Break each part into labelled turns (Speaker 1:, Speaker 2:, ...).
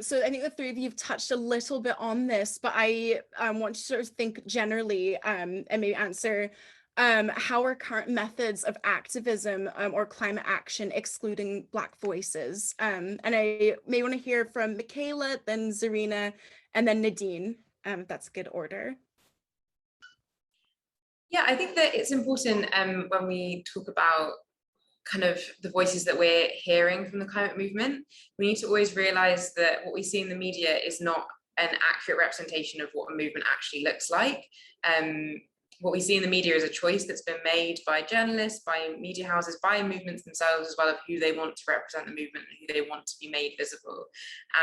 Speaker 1: So I think the three of you have touched a little bit on this, but I want to sort of think generally and maybe answer how are current methods of activism or climate action excluding Black voices? And I may want to hear from Mikaela, then Zarina, and then Nadine, if that's a good order.
Speaker 2: Yeah, I think that it's important when we talk about kind of the voices that we're hearing from the climate movement, we need to always realize that what we see in the media is not an accurate representation of what a movement actually looks like. What we see in the media is a choice that's been made by journalists, by media houses, by movements themselves as well, of who they want to represent the movement and who they want to be made visible.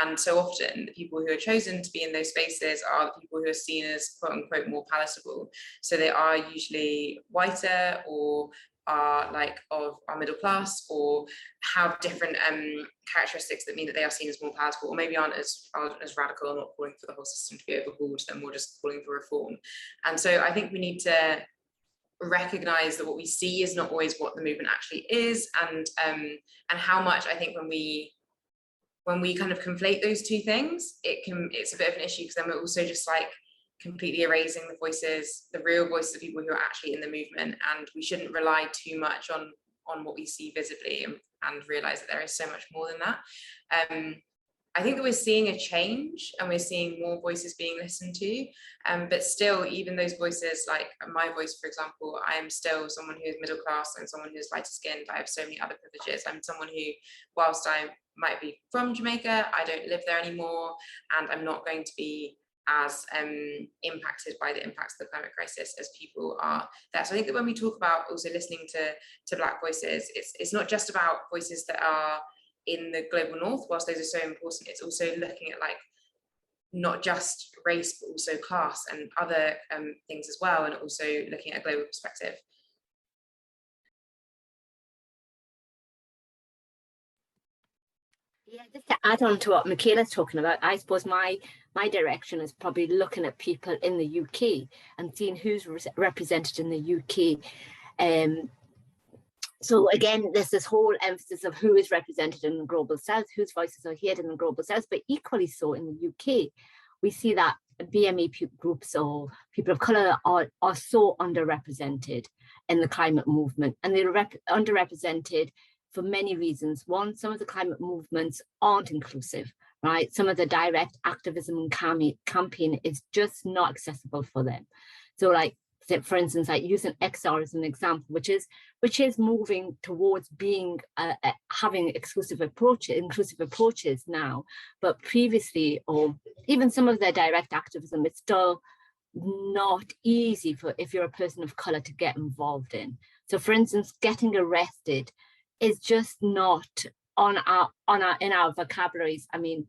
Speaker 2: And so often the people who are chosen to be in those spaces are the people who are seen as quote unquote more palatable. So they are usually whiter or are like of our middle class or have different characteristics that mean that they are seen as more palatable, or maybe aren't as radical and not calling for the whole system to be overhauled, they're more just calling for reform. And so I think we need to recognize that what we see is not always what the movement actually is, and how much I think when we kind of conflate those two things, it's a bit of an issue, because then we're also just like completely erasing the voices, the real voices of people who are actually in the movement. And we shouldn't rely too much on what we see visibly, and realize that there is so much more than that. I think that we're seeing a change and we're seeing more voices being listened to, but still, even those voices, like my voice, for example, I am still someone who is middle class and someone who is lighter skinned. I have so many other privileges. I'm someone who, whilst I might be from Jamaica, I don't live there anymore, and I'm not going to be as impacted by the impacts of the climate crisis as people are there. So I think that when we talk about also listening to Black voices, it's not just about voices that are in the global north, whilst those are so important. It's also looking at like not just race but also class and other things as well, and also looking at a global perspective.
Speaker 3: Yeah, just to add on to what Mikaela's talking about, I suppose my direction is probably looking at people in the UK and seeing who's represented in the UK. So again, there's this whole emphasis of who is represented in the global south, whose voices are heard in the global south, but equally so in the UK. We see that BME groups or people of colour are so underrepresented in the climate movement, and they're underrepresented for many reasons. One, some of the climate movements aren't inclusive, right? Some of the direct activism and campaign is just not accessible for them. So like, for instance, like using XR as an example, which is moving towards being having inclusive approaches now, but previously, or even some of their direct activism, it's still not easy for if you're a person of color to get involved in. So for instance, getting arrested is just not in our vocabularies. I mean,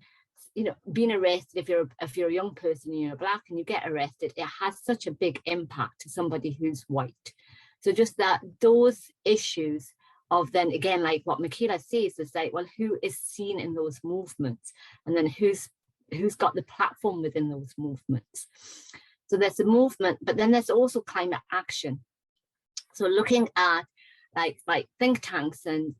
Speaker 3: you know, being arrested, if you're a young person and you're Black and you get arrested, it has such a big impact to somebody who's white. So just that, those issues of then again, like what Mikaela says, is like, well, who is seen in those movements, and then who's got the platform within those movements. So there's a movement, but then there's also climate action. So looking at like think tanks and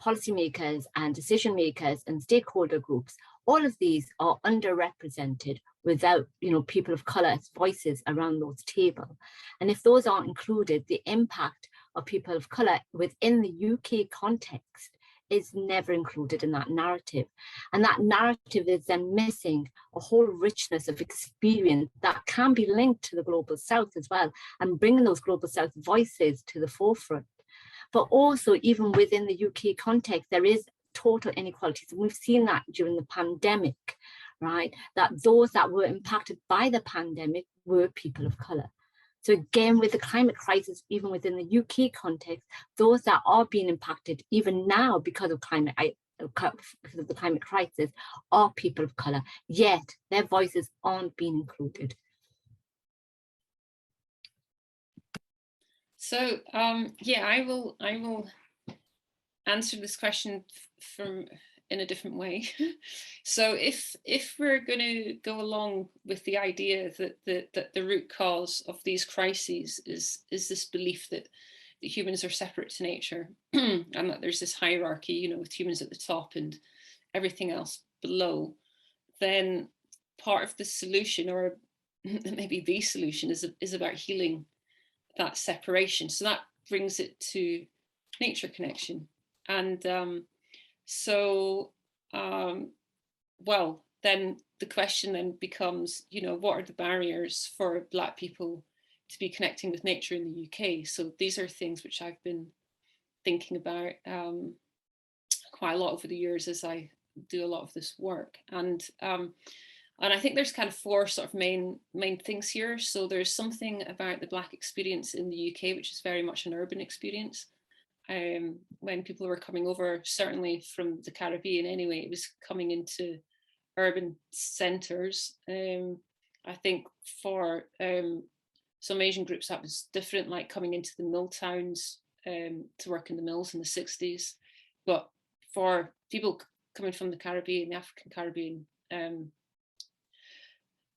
Speaker 3: policymakers and decision makers and stakeholder groups, all of these are underrepresented without, you know, people of colour's voices around those tables. And if those aren't included, the impact of people of colour within the UK context is never included in that narrative. And that narrative is then missing a whole richness of experience that can be linked to the Global South as well, and bringing those Global South voices to the forefront. But also, even within the UK context, there is total inequalities. And we've seen that during the pandemic, right? That those that were impacted by the pandemic were people of colour. So again, with the climate crisis, even within the UK context, those that are being impacted even now because of the climate crisis are people of colour, yet their voices aren't being included.
Speaker 4: So yeah, I will answer this question in a different way. So if we're going to go along with the idea that the root cause of these crises is this belief that humans are separate to nature, and that there's this hierarchy, you know, with humans at the top and everything else below, then part of the solution, or maybe the solution, is about healing that separation. So that brings it to nature connection. And well, then the question then becomes, what are the barriers for Black people to be connecting with nature in the UK? So these are things which I've been thinking about quite a lot over the years as I do a lot of this work. And I think there's kind of four sort of main things here. So there's something about the Black experience in the UK, which is very much an urban experience. When people were coming over, certainly from the Caribbean anyway, it was coming into urban centres. I think for some Asian groups that was different, like coming into the mill towns to work in the mills in the 60s. But for people coming from the Caribbean, the African Caribbean,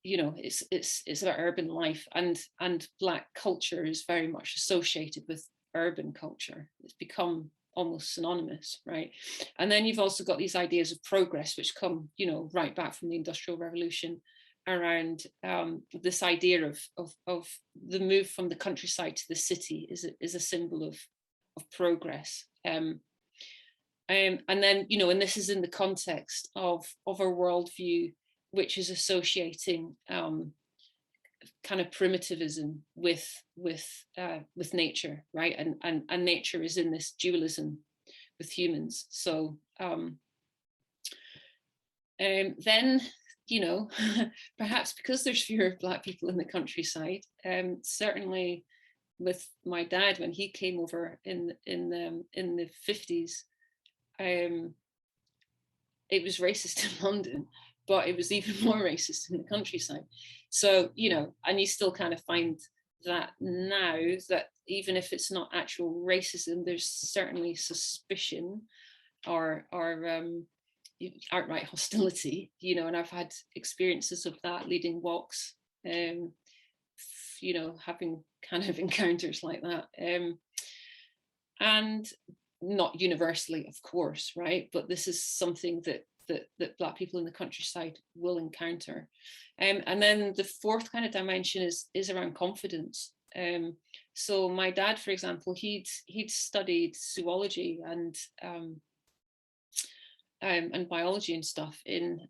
Speaker 4: it's about urban life, and Black culture is very much associated with urban culture. It's become almost synonymous, right? And then you've also got these ideas of progress, which come, right back from the Industrial Revolution, around this idea of the move from the countryside to the city is a symbol of progress. And then, and this is in the context of a worldview which is associating kind of primitivism with nature, right? And nature is in this dualism with humans. So then, perhaps because there's fewer Black people in the countryside, certainly with my dad when he came over in the 50s, it was racist in London, but it was even more racist in the countryside. So, and you still kind of find that now, that even if it's not actual racism, there's certainly suspicion or outright hostility, and I've had experiences of that, leading walks, having kind of encounters like that. And not universally, of course, right? But this is something that Black people in the countryside will encounter. And then the fourth kind of dimension is around confidence. So my dad, for example, he'd studied zoology and biology and stuff in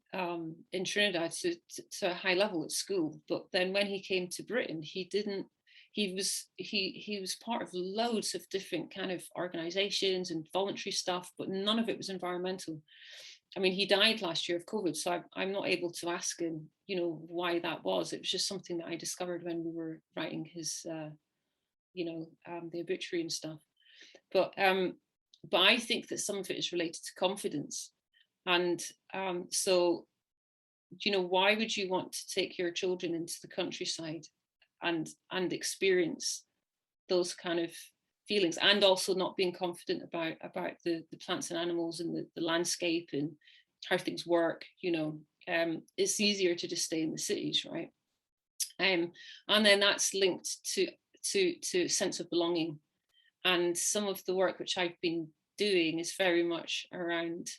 Speaker 4: Trinidad to a high level at school. But then when he came to Britain, he was part of loads of different kind of organizations and voluntary stuff, but none of it was environmental. I mean, he died last year of COVID, so I'm not able to ask him, why that was. It was just something that I discovered when we were writing his, the obituary and stuff. But I think that some of it is related to confidence. And so, why would you want to take your children into the countryside and experience those kind of feelings, and also not being confident about the plants and animals and the landscape and how things work? It's easier to just stay in the cities, right? And then that's linked to sense of belonging. And some of the work which I've been doing is very much around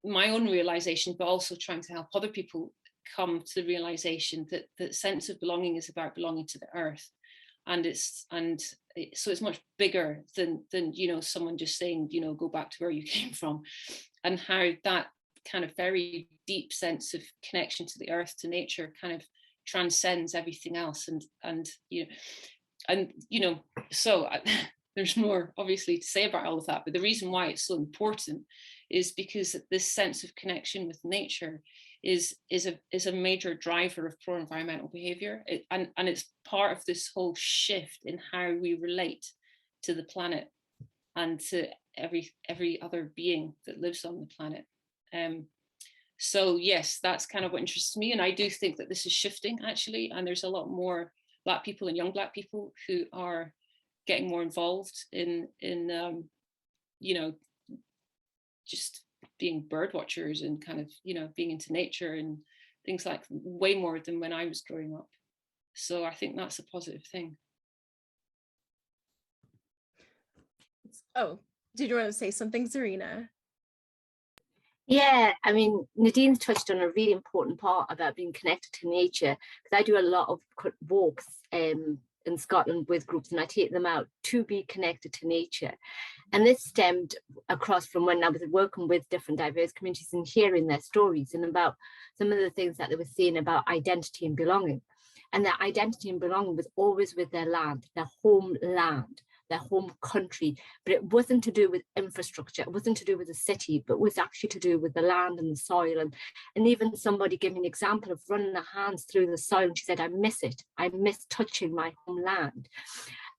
Speaker 4: my own realization, but also trying to help other people come to the realization that sense of belonging is about belonging to the earth. And so it's much bigger than someone just saying, go back to where you came from, and how that kind of very deep sense of connection to the earth, to nature, kind of transcends everything else. So there's more obviously to say about all of that, but the reason why it's so important is because this sense of connection with nature is a major driver of pro-environmental behaviour, and it's part of this whole shift in how we relate to the planet and to every other being that lives on the planet. So yes, that's kind of what interests me, and I do think that this is shifting actually, and there's a lot more Black people and young Black people who are getting more involved in just being bird watchers and kind of being into nature and things like way more than when I was growing up. So I think that's a positive thing.
Speaker 1: Oh, did you want to say something, Zarina?
Speaker 3: Yeah, I mean, Nadine's touched on a really important part about being connected to nature, because I do a lot of walks in Scotland with groups, and I take them out to be connected to nature. And this stemmed across from when I was working with different diverse communities and hearing their stories and about some of the things that they were saying about identity and belonging. And that identity and belonging was always with their land, their homeland, their home country, but it wasn't to do with infrastructure, it wasn't to do with the city, but was actually to do with the land and the soil. And even somebody gave me an example of running their hands through the soil, and she said, I miss it, I miss touching my homeland.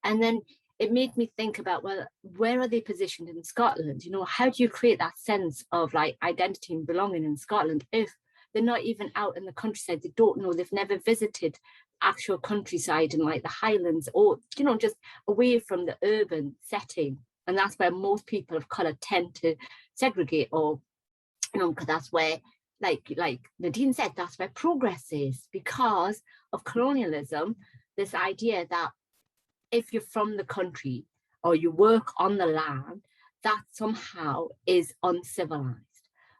Speaker 3: And then it made me think about, well, where are they positioned in Scotland? You know, how do you create that sense of like identity and belonging in Scotland if they're not even out in the countryside? They don't know, they've never visited actual countryside in like the Highlands, or, you know, just away from the urban setting. And that's where most people of colour tend to segregate, or, you know, because that's where, like Nadine said, that's where progress is, because of colonialism, this idea that if you're from the country or you work on the land, that somehow is uncivilized.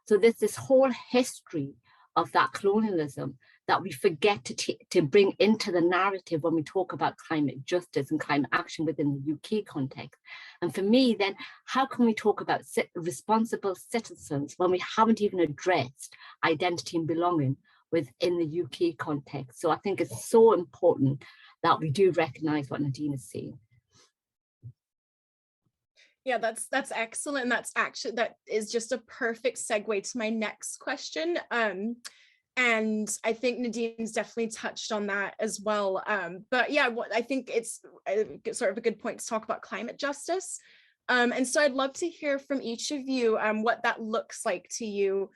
Speaker 3: So there's this whole history of that colonialism that we forget to bring into the narrative when we talk about climate justice and climate action within the UK context. And for me, then, how can we talk about responsible citizens when we haven't even addressed identity and belonging within the UK context? So I think it's so important that we do recognise what Nadine is saying.
Speaker 1: Yeah, that's excellent. That is just a perfect segue to my next question. And I think Nadine's definitely touched on that as well. But yeah, I think it's sort of a good point to talk about climate justice. And so I'd love to hear from each of you what that looks like to you,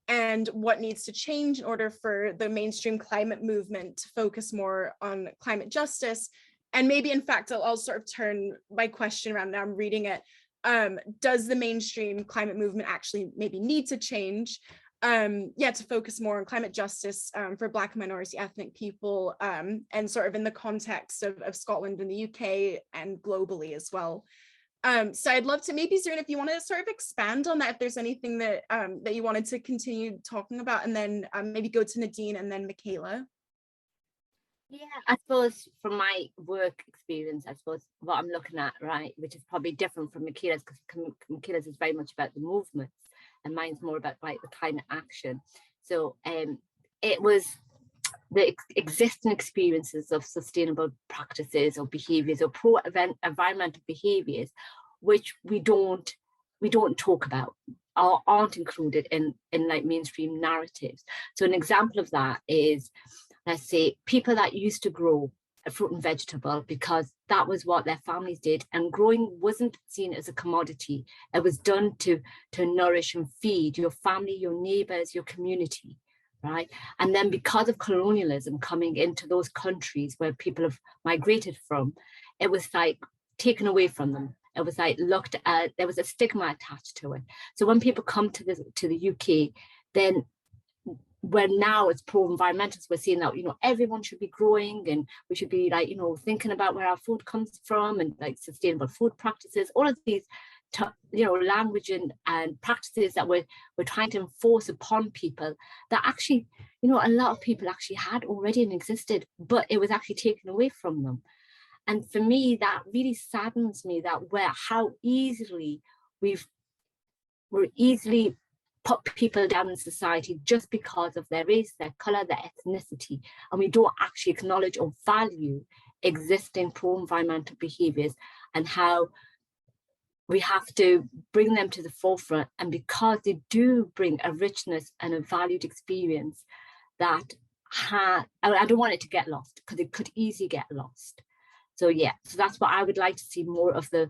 Speaker 1: and what needs to change in order for the mainstream climate movement to focus more on climate justice. And maybe, in fact, I'll sort of turn my question around now I'm reading it. Does the mainstream climate movement actually maybe need to change? To focus more on climate justice for Black and minority ethnic people, and sort of in the context of Scotland and the UK and globally as well. So I'd love to, maybe Zarina, if you want to sort of expand on that, if there's anything that that you wanted to continue talking about, and then maybe go to Nadine and then Mikaela.
Speaker 3: Yeah, I suppose from my work experience, I suppose what I'm looking at, right, which is probably different from Mikaela's, because Mikaela's is very much about the movements and mine's more about like the climate action. So it was the existing experiences of sustainable practices or behaviours or pro-environmental behaviours, which we don't talk about or aren't included in like mainstream narratives. So an example of that is, let's say, people that used to grow a fruit and vegetable because that was what their families did, and growing wasn't seen as a commodity. It was done to nourish and feed your family, your neighbours, your community, right? And then because of colonialism coming into those countries where people have migrated from, it was like taken away from them. It was like looked at, there was a stigma attached to it. So when people come to the UK, then when now it's pro-environmentalists, we're seeing that, you know, everyone should be growing and we should be like, you know, thinking about where our food comes from and like sustainable food practices, all of these, you know, language and practices that we're trying to enforce upon people that actually, you know, a lot of people actually had already and existed, but it was actually taken away from them. And for me, that really saddens me, that how easily we're easily put people down in society just because of their race, their colour, their ethnicity, and we don't actually acknowledge or value existing pro-environmental behaviours and how we have to bring them to the forefront. And because they do bring a richness and a valued experience that I don't want it to get lost, because it could easily get lost. So yeah, so that's what I would like to see, more of the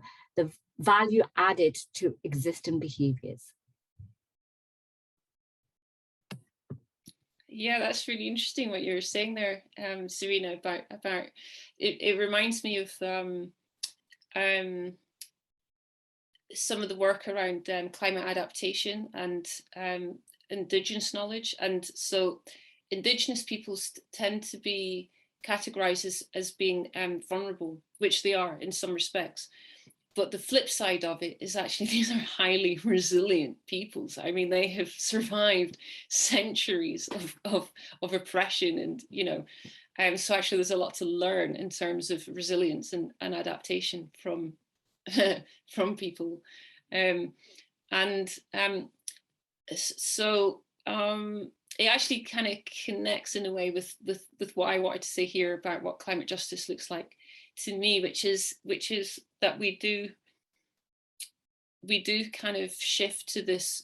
Speaker 3: value added to existing behaviours.
Speaker 4: Yeah, that's really interesting what you were saying there, Zarina, about it reminds me of some of the work around climate adaptation and Indigenous knowledge. And so Indigenous peoples tend to be categorized as being vulnerable, which they are in some respects. but the flip side of it is actually these are highly resilient peoples. I mean, they have survived centuries of oppression, and so actually there's a lot to learn in terms of resilience and adaptation from from people, so it actually kind of connects in a way with what I wanted to say here about what climate justice looks like to me, which is that we do kind of shift to this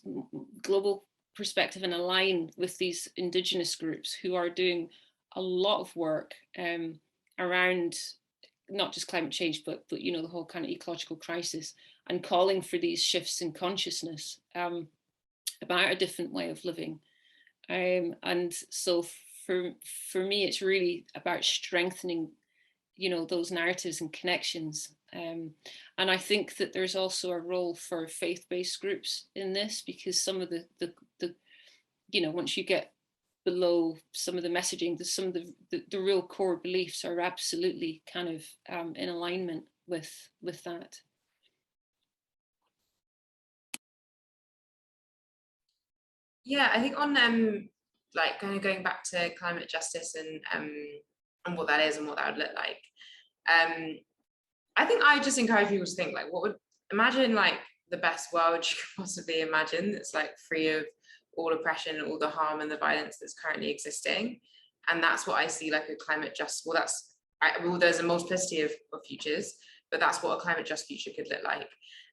Speaker 4: global perspective and align with these Indigenous groups who are doing a lot of work around not just climate change, but the whole kind of ecological crisis, and calling for these shifts in consciousness about a different way of living. And so for me, it's really about strengthening, those narratives and connections. And I think that there's also a role for faith-based groups in this, because some of the once you get below some of the messaging, some of the real core beliefs are absolutely kind of in alignment with that.
Speaker 2: Yeah, I think on like kind of going back to climate justice and what that is and what that would look like. I think I just encourage people to think like, imagine like the best world you could possibly imagine that's like free of all oppression, all the harm and the violence that's currently existing. And that's what I see like a climate just, there's a multiplicity of futures, but that's what a climate just future could look like.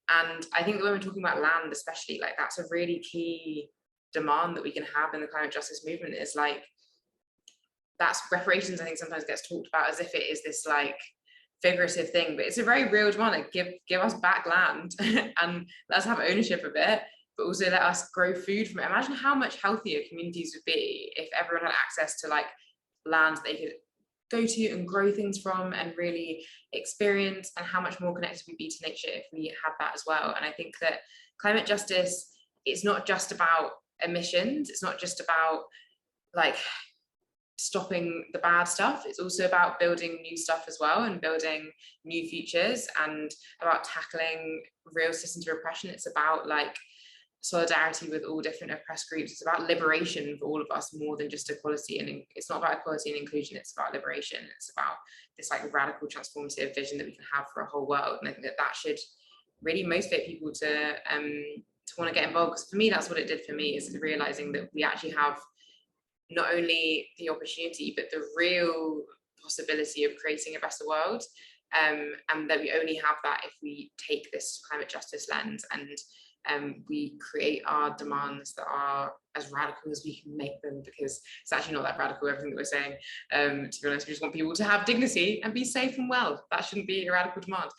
Speaker 2: And I think that when we're talking about land, especially, like that's a really key demand that we can have in the climate justice movement, is like, that's reparations. I think sometimes gets talked about as if it is this like figurative thing, but it's a very real demand. Like give us back land and let us have ownership of it, but also let us grow food from it. Imagine how much healthier communities would be if everyone had access to like land they could go to and grow things from and really experience, and how much more connected we'd be to nature if we had that as well. And I think that climate justice, it's not just about emissions, it's not just about like stopping the bad stuff, it's also about building new stuff as well, and building new futures, and about tackling real systems of oppression. It's about like solidarity with all different oppressed groups. It's about liberation for all of us, more than just equality. And it's not about equality and inclusion, it's about liberation. It's about this like radical transformative vision that we can have for a whole world. And I think that should really motivate people to want to get involved, because for me that's what it did for me, is realizing that we actually have not only the opportunity but the real possibility of creating a better world, and that we only have that if we take this climate justice lens and we create our demands that are as radical as we can make them, because it's actually not that radical, everything that we're saying. To be honest, we just want people to have dignity and be safe and well. That shouldn't be a radical demand.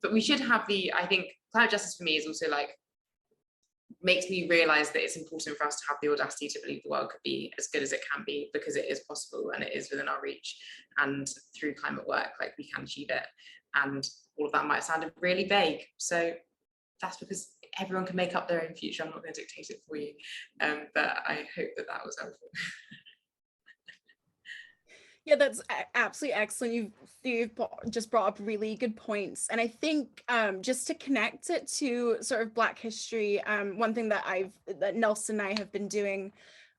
Speaker 2: But we should have I think climate justice for me is also like, makes me realize that it's important for us to have the audacity to believe the world could be as good as it can be, because it is possible and it is within our reach, and through climate work like we can achieve it. And all of that might sound really vague, so that's because everyone can make up their own future. I'm not going to dictate it for you, but I hope that was helpful.
Speaker 1: Yeah, that's absolutely excellent. You've just brought up really good points. And I think just to connect it to sort of Black history, one thing that Nelson and I have been doing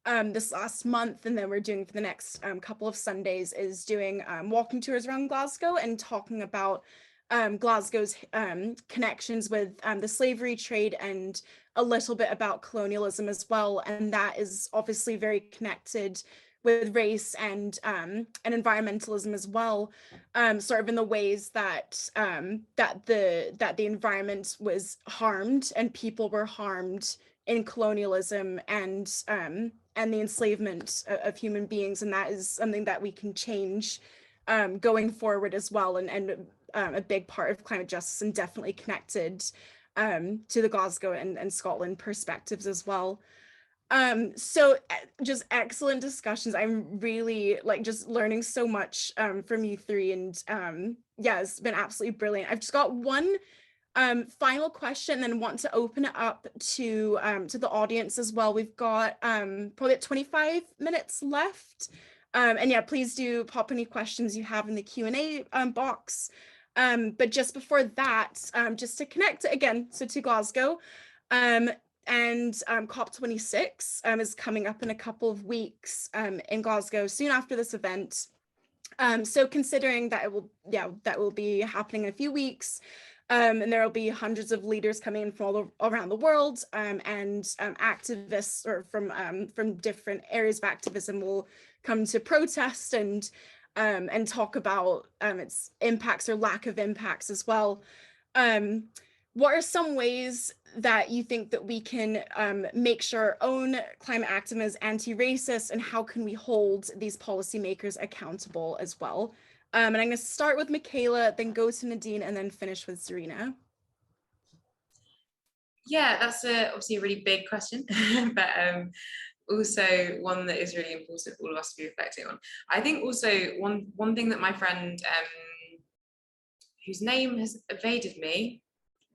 Speaker 1: this last month, and then we're doing for the next couple of Sundays, is doing walking tours around Glasgow and talking about Glasgow's connections with the slavery trade, and a little bit about colonialism as well. And that is obviously very connected with race and environmentalism as well, sort of in the ways that the environment was harmed and people were harmed in colonialism and the enslavement of human beings. And that is something that we can change going forward as well, and a big part of climate justice, and definitely connected to the Glasgow and Scotland perspectives as well. So just excellent discussions. I'm really just learning so much from you three, and yeah, it's been absolutely brilliant. I've just got one final question, and then want to open it up to the audience as well. We've got probably 25 minutes left, and yeah, please do pop any questions you have in the Q&A box. But just before that, just to connect it again, so to Glasgow, and COP26 is coming up in a couple of weeks in Glasgow soon after this event. So considering that that will be happening in a few weeks, and there will be hundreds of leaders coming in from all around the world, and activists or from different areas of activism will come to protest and talk about its impacts or lack of impacts as well. What are some ways that you think that we can make sure our own climate activism is anti-racist, and how can we hold these policymakers accountable as well? And I'm going to start with Mikaela, then go to Nadine, and then finish with Zarina.
Speaker 2: Yeah, that's obviously a really big question, but also one that is really important for all of us to be reflecting on. I think also one thing that my friend, whose name has evaded me,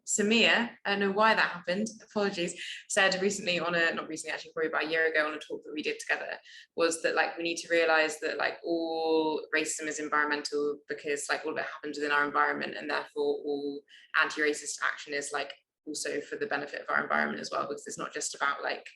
Speaker 2: Samir, I don't know why that happened, apologies, said recently on not recently, actually probably about a year ago on a talk that we did together, was that like we need to realize that like all racism is environmental, because like all of it happens within our environment, and therefore all anti-racist action is like also for the benefit of our environment as well, because it's not just about like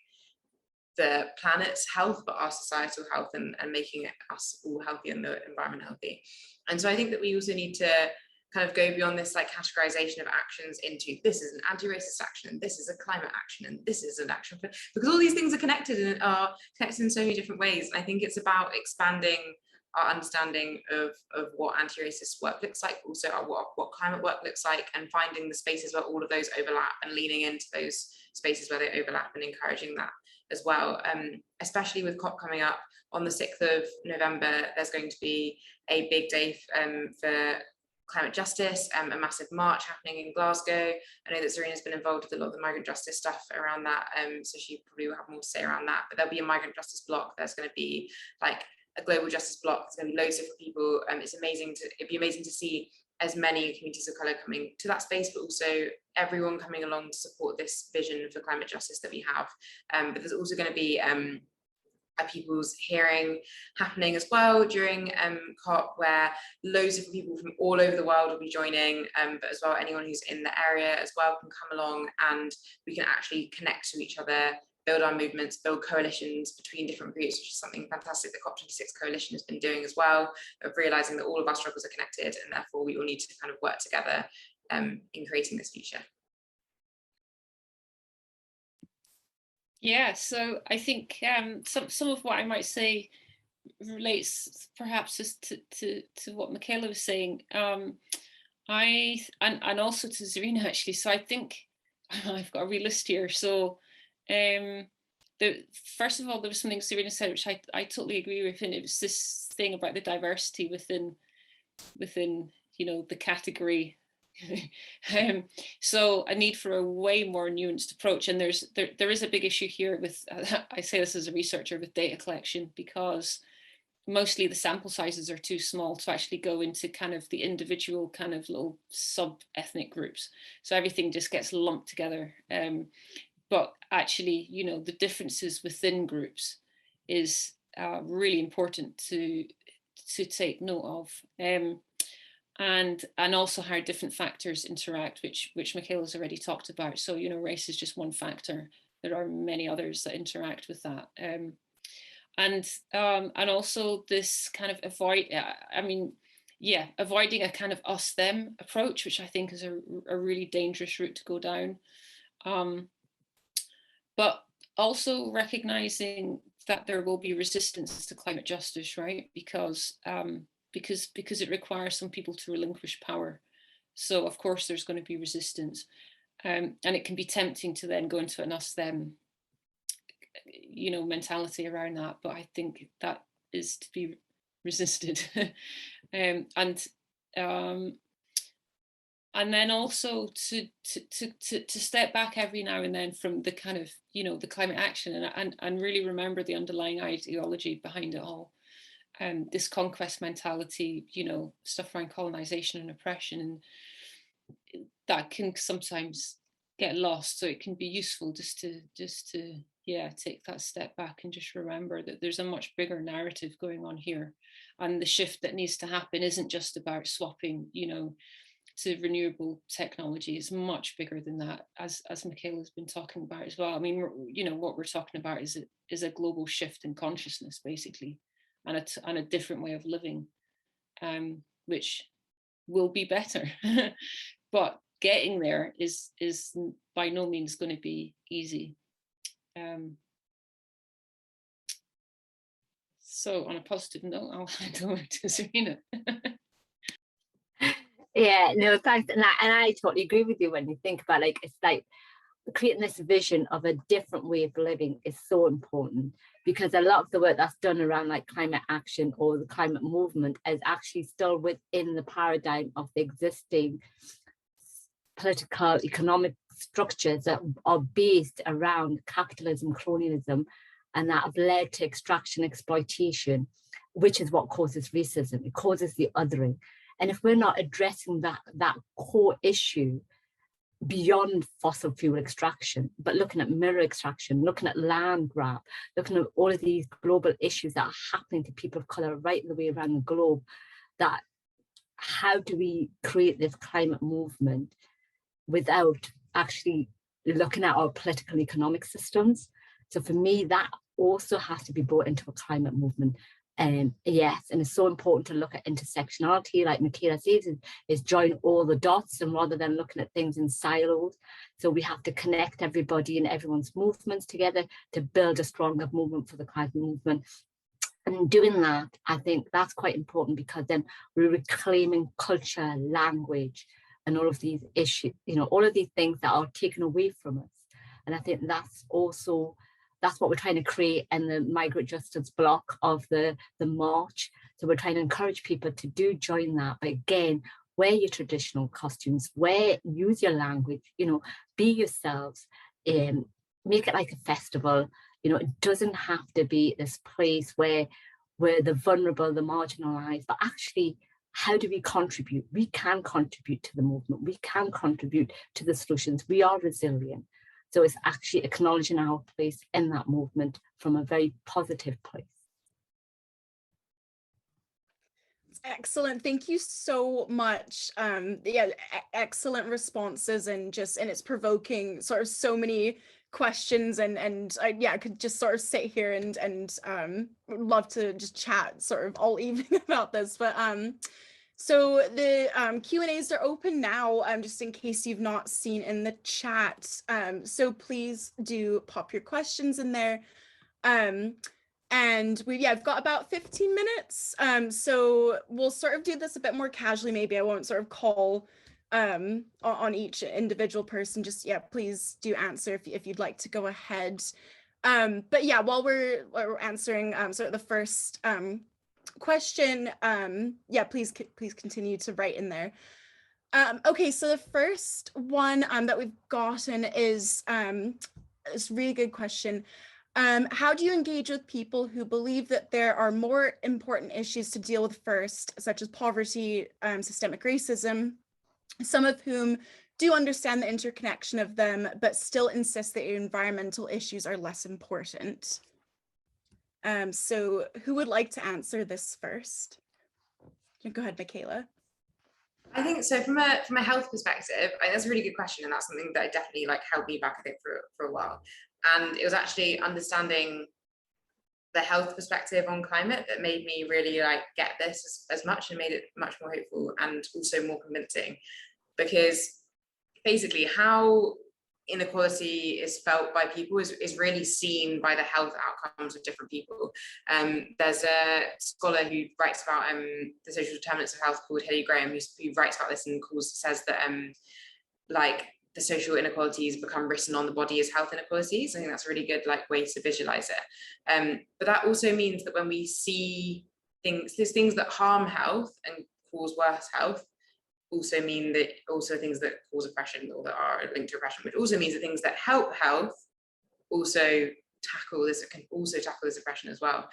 Speaker 2: the planet's health, but our societal health, and making us all healthy and the environment healthy. And so I think that we also need to kind of go beyond this like categorization of actions into this is an anti-racist action, and this is a climate action, and this is an action for, because all these things are connected and are connected in so many different ways. And I think it's about expanding our understanding of what anti-racist work looks like, also what climate work looks like, and finding the spaces where all of those overlap and leaning into those spaces where they overlap and encouraging that as well. Especially with COP coming up on the 6th of November, there's going to be a big day for climate justice, a massive march happening in Glasgow. I know that Zarina's been involved with a lot of the migrant justice stuff around that, so she probably will have more to say around that. But there'll be a migrant justice block. There's going to be like a global justice block. There's going to be loads of different people. It'd be amazing to see as many communities of colour coming to that space, but also everyone coming along to support this vision for climate justice that we have. But there's also going to be a people's hearing happening as well during COP, where loads of people from all over the world will be joining, but as well anyone who's in the area as well can come along, and we can actually connect to each other, build our movements, build coalitions between different groups, which is something fantastic the COP26 coalition has been doing as well, of realising that all of our struggles are connected, and therefore we all need to kind of work together in creating this future.
Speaker 4: Yeah, so I think some of what I might say relates perhaps just to what Mikaela was saying. And also to Zarina actually. So I think I've got a real list here. So first of all, there was something Zarina said which I totally agree with, and it was this thing about the diversity within the category. So a need for a way more nuanced approach, and there is a big issue here with I say this as a researcher, with data collection, because mostly the sample sizes are too small to actually go into kind of the individual kind of little sub-ethnic groups, so everything just gets lumped together, but actually the differences within groups is really important to take note of. And also how different factors interact, which Mikaela's already talked about. So, race is just one factor. There are many others that interact with that. And also this kind of avoiding a kind of us-them approach, which I think is a really dangerous route to go down. But also recognizing that there will be resistance to climate justice, right? Because it requires some people to relinquish power. So of course there's going to be resistance, and it can be tempting to then go into an us-them, mentality around that. But I think that is to be resisted, and then also to step back every now and then from the kind of the climate action and really remember the underlying ideology behind it all. This conquest mentality, stuff around colonization and oppression, and that can sometimes get lost. So it can be useful just to take that step back and just remember that there's a much bigger narrative going on here, and the shift that needs to happen isn't just about swapping, to renewable technology is much bigger than that, as Mikaela's been talking about as well. I mean, what we're talking about is a global shift in consciousness, basically, and a different way of living, which will be better. But getting there is by no means going to be easy. So on a positive note, I'll hand over to Zarina.
Speaker 3: Yeah, no, thanks. And I totally agree with you when you think about, like, it's like creating this vision of a different way of living is so important, because a lot of the work that's done around like climate action or the climate movement is actually still within the paradigm of the existing political economic structures that are based around capitalism, colonialism, and that have led to extraction, exploitation, which is what causes racism. It causes the othering. And if we're not addressing that core issue beyond fossil fuel extraction, but looking at mirror extraction, looking at land grab, looking at all of these global issues that are happening to people of color right the way around the globe, that how do we create this climate movement without actually looking at our political economic systems? So for me, that also has to be brought into a climate movement. Yes, and it's so important to look at intersectionality, like Mikaela says, is join all the dots, and rather than looking at things in silos. So we have to connect everybody and everyone's movements together to build a stronger movement for the climate movement. And doing that, I think that's quite important, because then we're reclaiming culture, language, and all of these issues, all of these things that are taken away from us. And I think that's what we're trying to create in the migrant justice block of the march. So we're trying to encourage people to join that. But again, wear your traditional costumes, use your language, be yourselves, make it like a festival. It doesn't have to be this place where we're the vulnerable, the marginalized, but actually, how do we contribute? We can contribute to the movement. We can contribute to the solutions. We are resilient. So it's actually acknowledging our place in that movement from a very positive place.
Speaker 1: Excellent. Thank you so much. Excellent responses, and it's provoking sort of so many questions, and I could just sort of sit here and would love to just chat sort of all evening about this. But so the Q&As are open now, just in case you've not seen in the chat. So please do pop your questions in there. And I've got about 15 minutes. So we'll sort of do this a bit more casually. Maybe I won't sort of call on each individual person. Just, please do answer if you'd like to go ahead. But yeah, while we're answering sort of the first question, please continue to write in there. Okay, so the first one that we've gotten is this really good question. How do you engage with people who believe that there are more important issues to deal with first, such as poverty, systemic racism, some of whom do understand the interconnection of them, but still insist that environmental issues are less important? So who would like to answer this first? Go ahead, Mikaela.
Speaker 2: I think so. From a health perspective, that's a really good question, and that's something that definitely held me back, I think, for a while. And it was actually understanding the health perspective on climate that made me really get this as much, and made it much more hopeful and also more convincing. Because basically, how inequality is felt by people is really seen by the health outcomes of different people. There's a scholar who writes about the social determinants of health called Hilly Graham, who writes about this and says that the social inequalities become written on the body as health inequalities. I think that's a really good way to visualize it. But that also means that when we see there's things that harm health and cause worse health, also mean that things that cause oppression or that are linked to oppression, which also means that things that help health also tackle this oppression as well.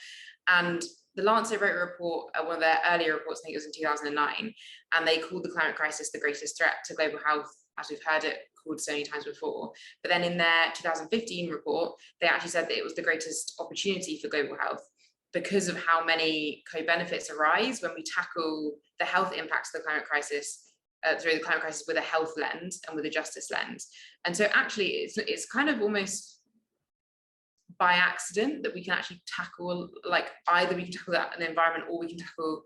Speaker 2: And the Lancet wrote a report, one of their earlier reports, I think it was in 2009, and they called the climate crisis the greatest threat to global health, as we've heard it called so many times before. But then in their 2015 report, they actually said that it was the greatest opportunity for global health, because of how many co-benefits arise when we tackle the health impacts of the climate crisis the climate crisis with a health lens and with a justice lens. And so actually it's kind of almost by accident that we can actually tackle, like, either we can tackle that in the environment or we can tackle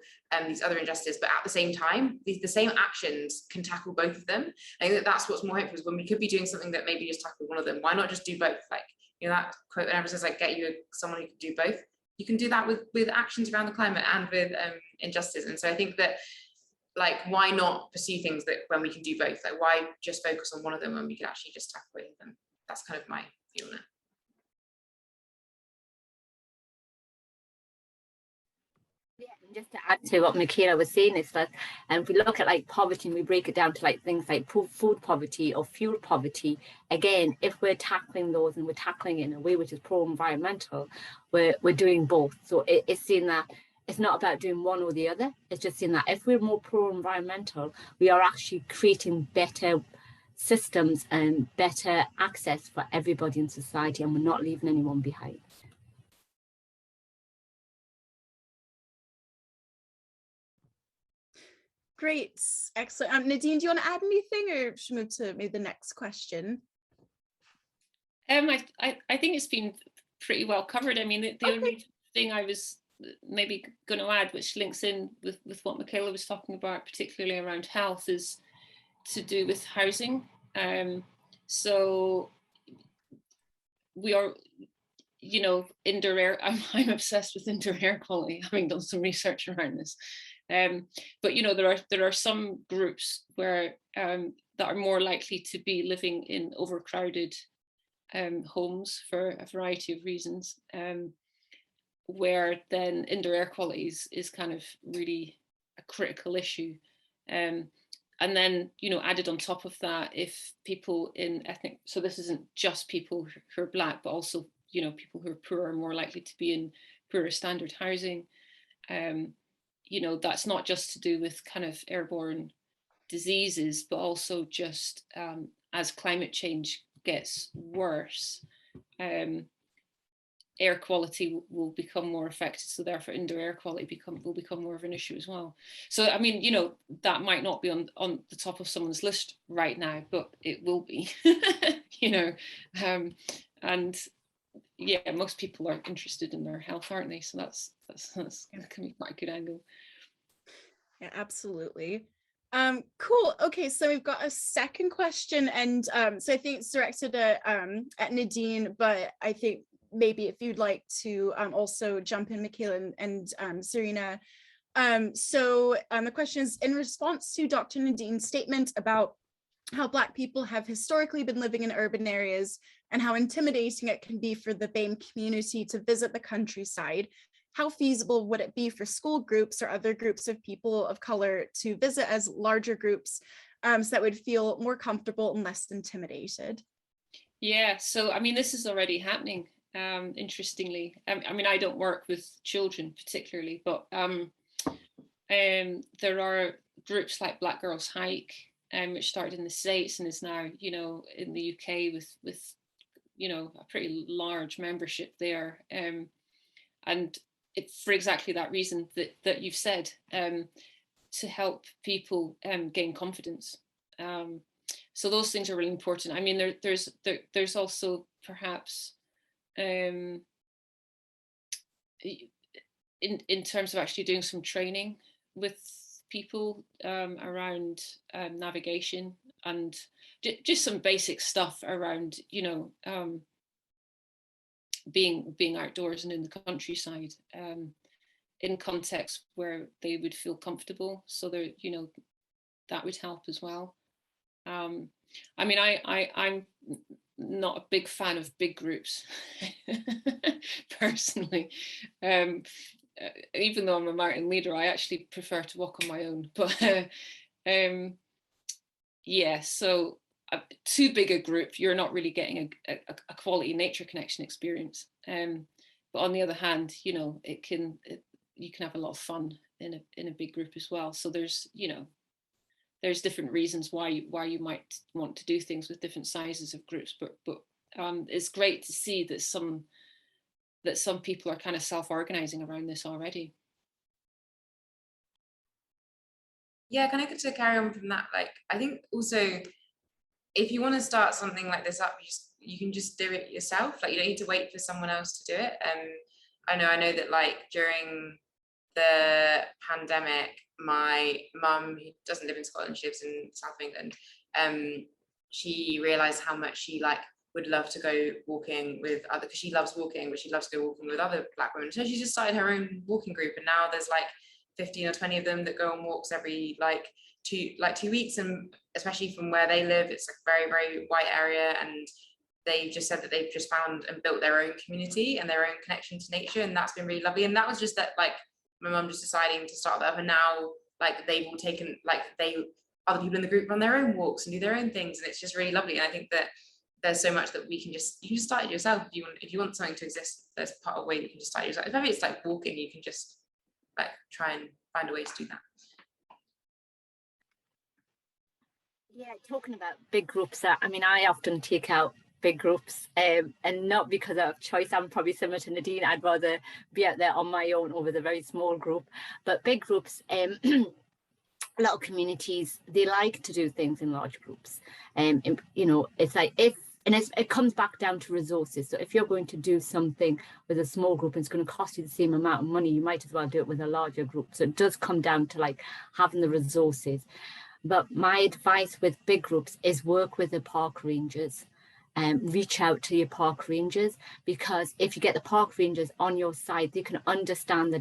Speaker 2: these other injustices, but at the same time, the same actions can tackle both of them. I think that's what's more hopeful, is when we could be doing something that maybe just tackle one of them, why not just do both? Like, you know, that quote whenever says, like, get you someone who can do both. You can do that with actions around the climate and with injustice. And so I think that, like, why not pursue things that when we can do both? Like, why just focus on one of them when we can actually just tackle both of them? That's kind of my view on it.
Speaker 3: Yeah, and just to add to what Mikaela was saying is that, and if we look at like poverty and we break it down to like things like food poverty or fuel poverty, again, if we're tackling those and we're tackling it in a way which is pro-environmental, we're doing both. So it's saying that it's not about doing one or the other. It's just saying that if we're more pro-environmental, we are actually creating better systems and better access for everybody in society, and we're not leaving anyone behind.
Speaker 1: Great, excellent. Nadine, do you want to add anything, or should we move to maybe the next question?
Speaker 4: I think it's been pretty well covered. I mean, the only thing I was maybe going to add, which links in with what Mikaela was talking about, particularly around health, is to do with housing. So we are, you know, indoor air. I'm obsessed with indoor air quality, having done some research around this. But you know, there are some groups where that are more likely to be living in overcrowded homes for a variety of reasons, where then indoor air quality is kind of really a critical issue. And then, you know, added on top of that, if people in ethnic, so this isn't just people who are Black, but also, you know, people who are poor are more likely to be in poorer standard housing. You know, that's not just to do with kind of airborne diseases, but also just as climate change gets worse, air quality will become more affected. So therefore indoor air quality will become more of an issue as well. So, I mean, you know, that might not be on the top of someone's list right now, but it will be, you know, and yeah, most people are interested in their health, aren't they? So that can be quite a good angle.
Speaker 1: Yeah, absolutely. Cool. Okay, so we've got a second question, and so I think it's directed at Nadine, but I think maybe if you'd like to also jump in, Mikaela and Zarina. So the question is, in response to Dr. Nadine's statement about how Black people have historically been living in urban areas and how intimidating it can be for the BAME community to visit the countryside, how feasible would it be for school groups or other groups of people of color to visit as larger groups, so that would feel more comfortable and less intimidated? Yeah,
Speaker 4: so I mean, this is already happening, interestingly. I mean, I don't work with children particularly, but there are groups like Black Girls Hike, which started in the States and is now, you know, in the UK with you know, a pretty large membership there, and it's for exactly that reason that you've said, to help people gain confidence. So those things are really important. I mean, there's also perhaps in terms of actually doing some training with people around navigation and just some basic stuff around, you know, being outdoors and in the countryside, in contexts where they would feel comfortable. So there, you know, that would help as well. I mean, I'm not a big fan of big groups personally. Even though I'm a mountain leader, I actually prefer to walk on my own. But yeah, so too big a group, you're not really getting a quality nature connection experience. But on the other hand, you know, you can have a lot of fun in a big group as well. So there's, you know, there's different reasons why you might want to do things with different sizes of groups. But it's great to see that some people are kind of self-organizing around this already.
Speaker 2: Yeah, kind of to carry on from that, like I think also if you want to start something like this up, you can just do it yourself. Like you don't need to wait for someone else to do it. I know that like during the pandemic, my mum, who doesn't live in Scotland, she lives in South England, she realized how much she like would love to go walking with other, because she loves walking, but she loves to go walking with other Black women. So she just started her own walking group, and now there's like 15 or 20 of them that go on walks every like 2 weeks. And especially from where they live, it's a very, very white area, and they've just said that they've just found and built their own community and their own connection to nature, and that's been really lovely. And that was just that, like my mum just deciding to start that up, and now like they've all taken, like other people in the group run their own walks and do their own things, and it's just really lovely. And I think that there's so much that you can just start it yourself. If you want something to exist, there's part of a way you can just start it yourself. If maybe it's like walking, you can just like try and find a way to do that.
Speaker 3: Yeah, talking about big groups, I mean, I often take out big groups, and not because of choice. I'm probably similar to Nadine. I'd rather be out there on my own over the very small group. But big groups, a lot of communities, they like to do things in large groups. You know, it's like it comes back down to resources. So if you're going to do something with a small group and it's going to cost you the same amount of money, you might as well do it with a larger group. So it does come down to like having the resources. But my advice with big groups is work with the park rangers. Reach out to your park rangers, because if you get the park rangers on your side, they can understand the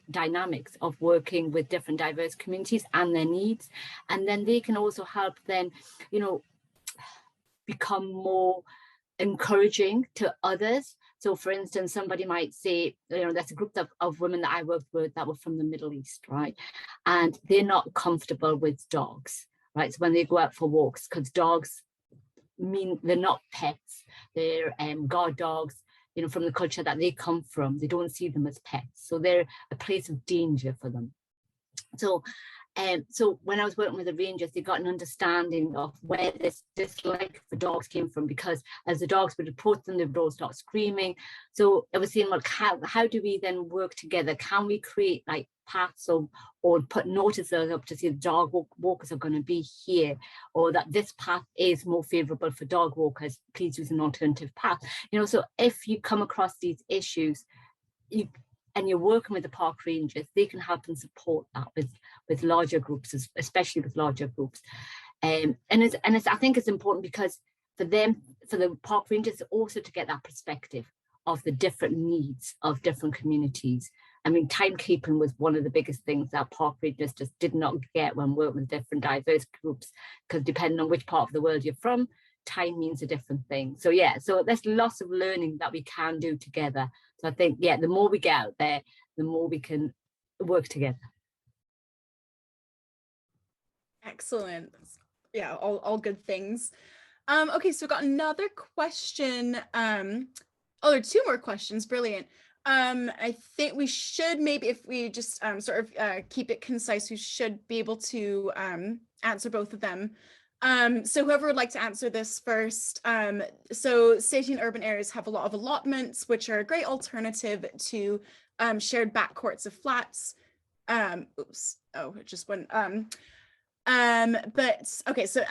Speaker 3: dynamics of working with different diverse communities and their needs. And then they can also help then, you know, become more encouraging to others. So for instance, somebody might say, you know, there's a group of women that I worked with that were from the Middle East, right? And they're not comfortable with dogs, right? So when they go out for walks, because dogs mean they're not pets, they're guard dogs, you know, from the culture that they come from, they don't see them as pets. So they're a place of danger for them. So when I was working with the rangers, they got an understanding of where this dislike for dogs came from, because as the dogs would approach them, they would all start screaming. So I was saying, well, how do we then work together? Can we create like paths or put notices up to say the dog walkers are going to be here, or that this path is more favorable for dog walkers, please use an alternative path. You know, so if you come across these issues, and you're working with the park rangers, they can help and support that with larger groups, especially with larger groups. And I think it's important because for the park rangers also to get that perspective of the different needs of different communities. I mean, timekeeping was one of the biggest things that park rangers just did not get when working with different diverse groups, because depending on which part of the world you're from, time means a different thing. So yeah, so there's lots of learning that we can do together. So I think, yeah, the more we get out there, the more we can work together.
Speaker 1: Excellent. Yeah, all good things. Okay, so we've got another question. Oh, there are 2 more questions. Brilliant. I think we should, maybe if we just sort of keep it concise, we should be able to answer both of them. So whoever would like to answer this first. So city and urban areas have a lot of allotments, which are a great alternative to shared backcourts of flats. Oops, oh, it just went. But okay, so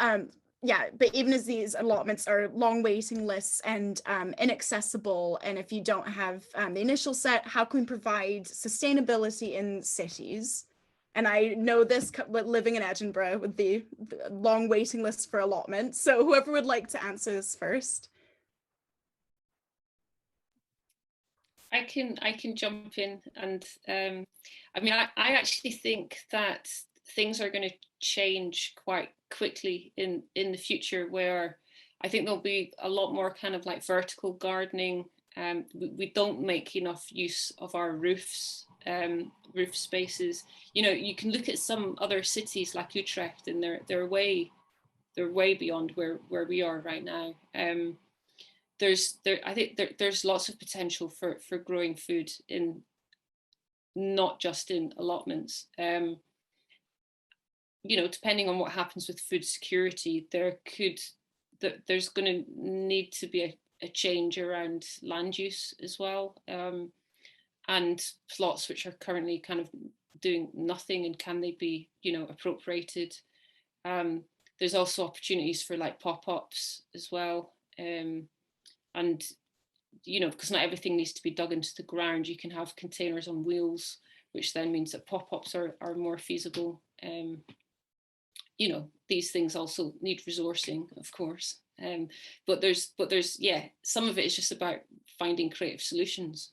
Speaker 1: yeah, but even as these allotments are long waiting lists and inaccessible, and if you don't have the initial set, how can we provide sustainability in cities? And I know this living in Edinburgh with the long waiting list for allotments. So whoever would like to answer this first.
Speaker 4: I can jump in, and I mean, I actually think that things are going to change quite quickly in the future, where I think there'll be a lot more kind of like vertical gardening. We don't make enough use of our roofs, roof spaces. You know, you can look at some other cities like Utrecht, and they're way beyond where we are right now. I think there's lots of potential for growing food in, not just in allotments. You know, depending on what happens with food security, there's going to need to be a change around land use as well, and plots which are currently kind of doing nothing, and can they be, you know, appropriated? There's also opportunities for like pop-ups as well, and you know, because not everything needs to be dug into the ground. You can have containers on wheels, which then means that pop-ups are more feasible. You know, these things also need resourcing, of course. But there's yeah, some of it is just about finding creative solutions,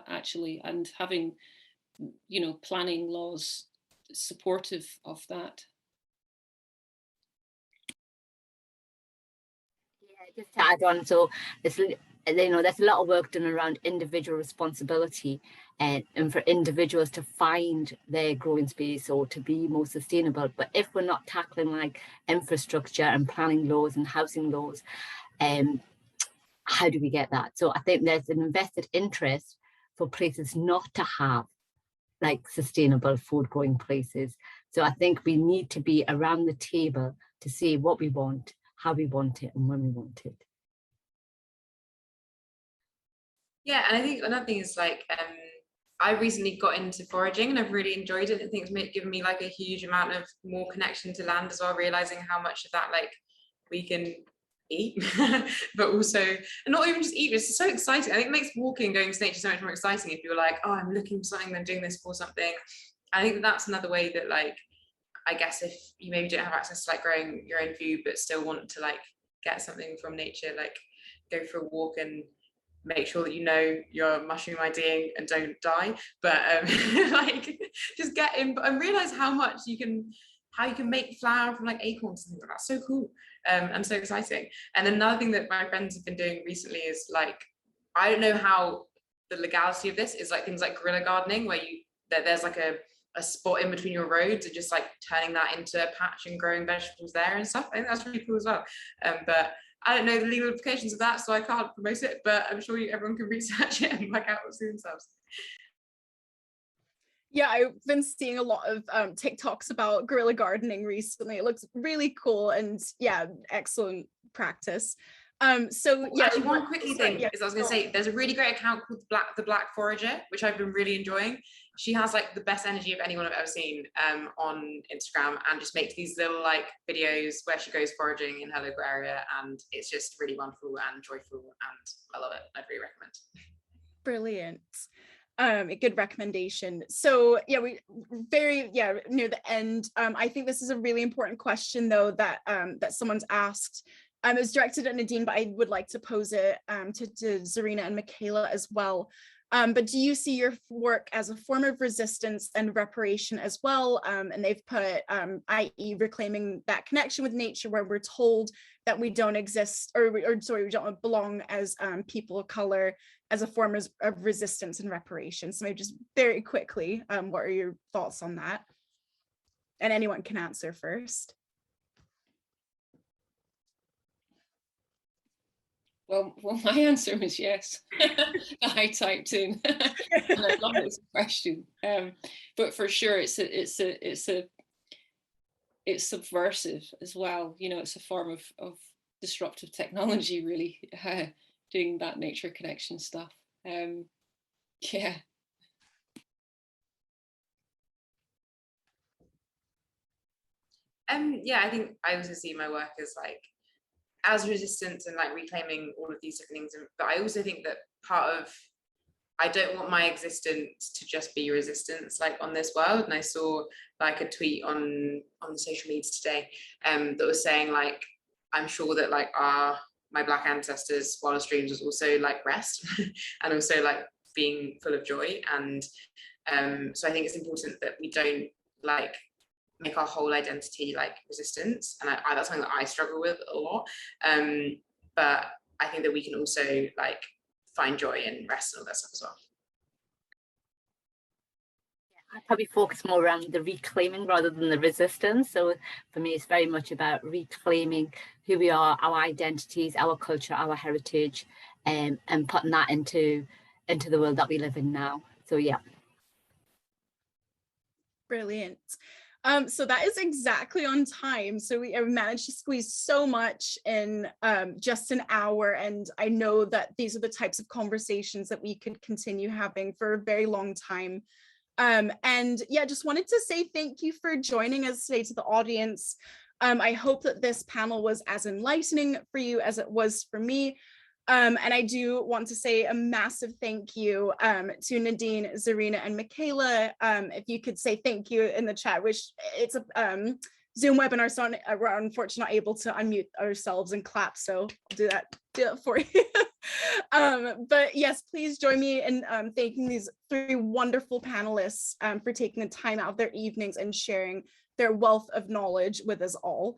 Speaker 4: actually, and having, you know, planning laws supportive of that.
Speaker 3: Yeah, just to add on, so it's, you know, there's a lot of work done around individual responsibility and for individuals to find their growing space or to be more sustainable. But if we're not tackling like infrastructure and planning laws and housing laws, how do we get that? So I think there's an invested interest for places not to have like sustainable food growing places. So I think we need to be around the table to see what we want, how we want it, and when we want it.
Speaker 2: Yeah, and I think another thing is like, I recently got into foraging and I've really enjoyed it. I think it's given me like a huge amount of more connection to land as well, realizing how much of that like we can eat, but also, and not even just eat, it's so exciting. I think it makes walking, going to nature so much more exciting if you're like, oh, I'm looking for something, I'm doing this for something. I think that's another way that like, I guess if you maybe don't have access to like growing your own food, but still want to like get something from nature, like go for a walk and make sure that you know your mushroom IDing and don't die, but like just get in and realize how much you can, how you can make flour from like acorns and things like that. So cool, and so exciting. And then another thing that my friends have been doing recently is like, I don't know how the legality of this is, like things like guerrilla gardening, where there's like a spot in between your roads and just like turning that into a patch and growing vegetables there and stuff. I think that's really cool as well. But I don't know the legal implications of that, so I can't promote it, but I'm sure everyone can research it and work out what's themselves.
Speaker 1: Yeah, I've been seeing a lot of TikToks about guerrilla gardening recently. It looks really cool, and yeah, excellent practice. So yeah,
Speaker 2: actually one quickly thing is I was going to say, there's a really great account called the Black Forager, which I've been really enjoying. She has like the best energy of anyone I've ever seen on Instagram, and just makes these little like videos where she goes foraging in her local area, and it's just really wonderful and joyful, and I love it. I'd really recommend.
Speaker 1: Brilliant. A good recommendation. So yeah, near the end. I think this is a really important question though that that someone's asked. It was directed at Nadine, but I would like to pose it to Zarina and Mikaela as well. But do you see your work as a form of resistance and reparation as well? And they've put, i.e. reclaiming that connection with nature where we're told that we don't exist, we don't belong as people of color, as a form of resistance and reparation. So maybe just very quickly, what are your thoughts on that? And anyone can answer first.
Speaker 4: Well, my answer was yes. I typed in, and I love this question. But for sure, it's subversive as well. You know, it's a form of disruptive technology, really, doing that nature connection stuff. Yeah.
Speaker 2: Yeah, I think I also see my work as like as resistance and like reclaiming all of these different things. But I also think that part of, I don't want my existence to just be resistance like on this world. And I saw like a tweet on the social media today that was saying like, I'm sure that like my Black ancestors' wildest dreams was also like rest and also like being full of joy. And so I think it's important that we don't like make our whole identity like resistance, and that's something that I struggle with a lot, but I think that we can also like find joy and rest and all that stuff as well.
Speaker 3: I probably focus more around the reclaiming rather than the resistance. So for me, it's very much about reclaiming who we are, our identities, our culture, our heritage, and putting that into the world that we live in now. So yeah.
Speaker 1: Brilliant. So that is exactly on time. So we managed to squeeze so much in just an hour. And I know that these are the types of conversations that we could continue having for a very long time. And yeah, just wanted to say thank you for joining us today to the audience. I hope that this panel was as enlightening for you as it was for me. And I do want to say a massive thank you to Nadine, Zarina, and Mikaela. If you could say thank you in the chat, which it's a Zoom webinar, so we're unfortunately not able to unmute ourselves and clap, so I'll do that for you. But yes, please join me in thanking these three wonderful panelists for taking the time out of their evenings and sharing their wealth of knowledge with us all.